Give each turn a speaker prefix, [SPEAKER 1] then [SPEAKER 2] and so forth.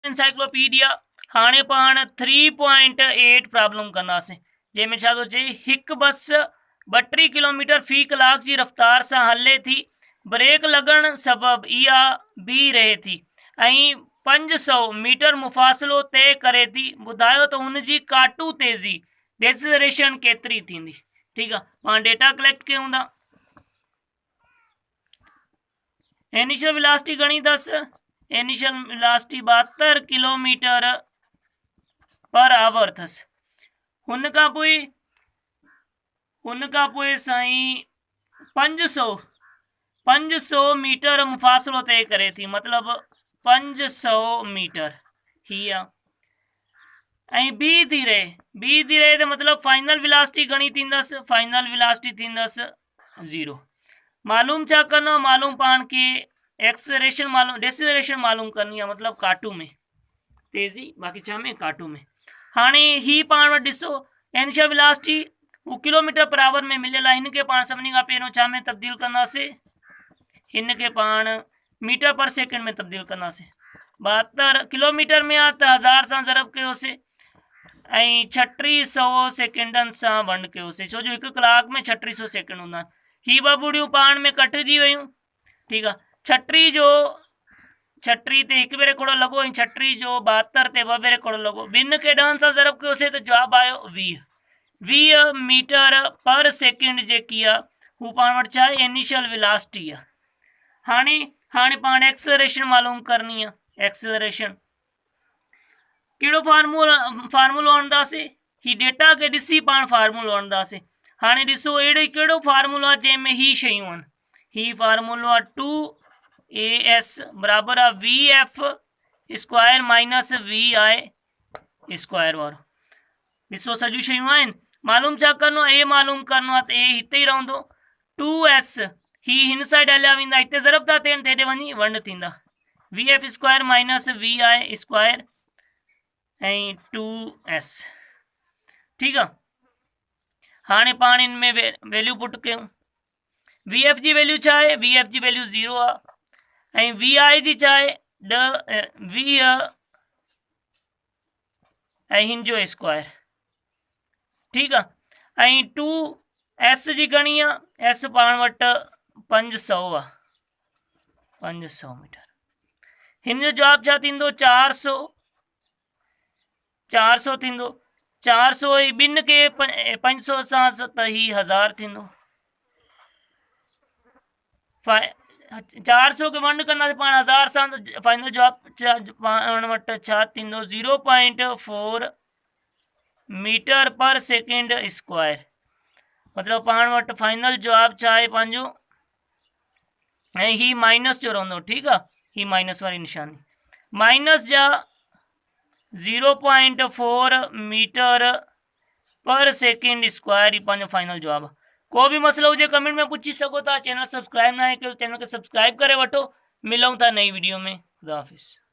[SPEAKER 1] Encyclopedia. हाणे पाण 3.8 problem कंदासीं, जंहिंमें छा थो चए, हिकु बस 32 किलोमीटर फी कलाक जी रफ़्तार सां हले थी, ब्रेक लॻण सबबि इहा बीह रहे थी ऐं 500 मीटर मुफ़ासिलो तय करे थी। ॿुधायो त हुन जी काटू तेज़ी डेसिलरेशन केतिरी थींदी। ठीकु आहे, पाण डेटा कलेक्ट कयूं था। इनिशियल वेलोसिटी घणी अथसि, initial velocity 72 kilometre per hour अथसि। हुन खां पोइ साईं 500 मीटर मुफ़ासिलो तय करे थी, मतिलबु 500 मीटर हीअ ऐं बी थी रहे त मतिलबु फाइनल वेलोसिटी घणी थींदसि, फाइनल वेलोसिटी थींदसि 0। मालूम छा करिणो आहे, मालूम पाण खे एक्सलेरेशन मालूम, डेसिलरेशन मालूम करनी आहे, मतिलबु काटू में तेज़ी, बाक़ी छा में काटू में। हाणे ही पाण वटि ॾिसो, इनिशियल वेलोसिटी वो किलोमीटर पर आवर में मिलियल आहे, हिनखे पाण सभिनी खां पहिरियों छा में तब्दील कंदासीं, हिनखे पाण मीटर पर सेकेंड में तब्दील कंदासीं। 72 किलोमीटर में आहे त 1000 सां ज़रब कयोसीं ऐं 3600 सेकेंडनि सां वंड कयोसीं, छो जो हिकु कलाक में 3600 सेकेंड हूंदा आहिनि। ही ॿ ॿुड़ियूं पाण में कटिजी वियूं। ठीकु आहे, 36 ते हिकु भेरे कोड़ो लॻो ऐं 36 जो 72 ते ॿ भेरे कोड़ो लॻो, ॿिनि खे 10 सां ज़रब कयोसीं त जवाबु आयो 20 मीटर पर सेकेंड जेकी आहे हू पाण वटि छा आहे, इनिशियल वेलोसिटी आहे। हाणे पाण एक्सलरेशन मालूम करनी आहे। एक्सलरेशन कहिड़ो फार्मूलो आणंदासीं, ही डेटा खे ॾिसी पाण फार्मूलो आणंदासीं। हाणे ॾिसो, अहिड़ो कहिड़ो फार्मूलो आहे जंहिंमें ही शयूं आहिनि, ही फार्मूलो आहे 2AS बराबरि आहे VF square minus VI square वारो। ॾिसो सॼियूं शयूं आहिनि, मालूम छा करिणो आहे, ए मालूम करिणो आहे त ए हिते ई रहंदो, 2S ही हिन साइड हलिया वेंदा, हिते ज़रब था थियनि त हेॾे वञी वंड थींदा, VF square minus VI square ऐं 2S। ठीकु आहे, हाणे पाण इन में वैल्यू पुट कयूं। VF जी वैल्यू छा आहे, VF जी वैल्यू 0 आहे ऐं VI जी छा आहे 20 ऐं हिन जो स्क्वायर। ठीकु आहे, ऐं 2S जी घणी आहे, S पाण वटि 500 आहे, 500 मीटर। हिन जो जवाबु छा थींदो, 400 थींदो। 400 ऐं ॿिनि खे 500 सां त ही 1000 थींदो। 400 खे वंड कंदासीं पाण 1000 सां त फाइनल जवाबु पाण वटि छा थींदो, 0.4 मीटर पर सेकेंड स्क्वायर। मतिलबु पाण वटि फाइनल जवाबु छा आहे पंहिंजो, ऐं ही माइनस जो रहंदो। ठीकु आहे, ही माइनस वारी निशानी, माइनस जा 0.4 मीटर पर सेकेंड स्क्वायर ही पंहिंजो फाइनल जवाबु आहे। को बि मसइलो हुजे कमेंट में पुछी सघो था। चैनल सब्सक्राइब न आहे कयो, चैनल खे सब्सक्राइब करे वठो। मिलूं था नई वीडियो में। खुदा हाफ़िज़।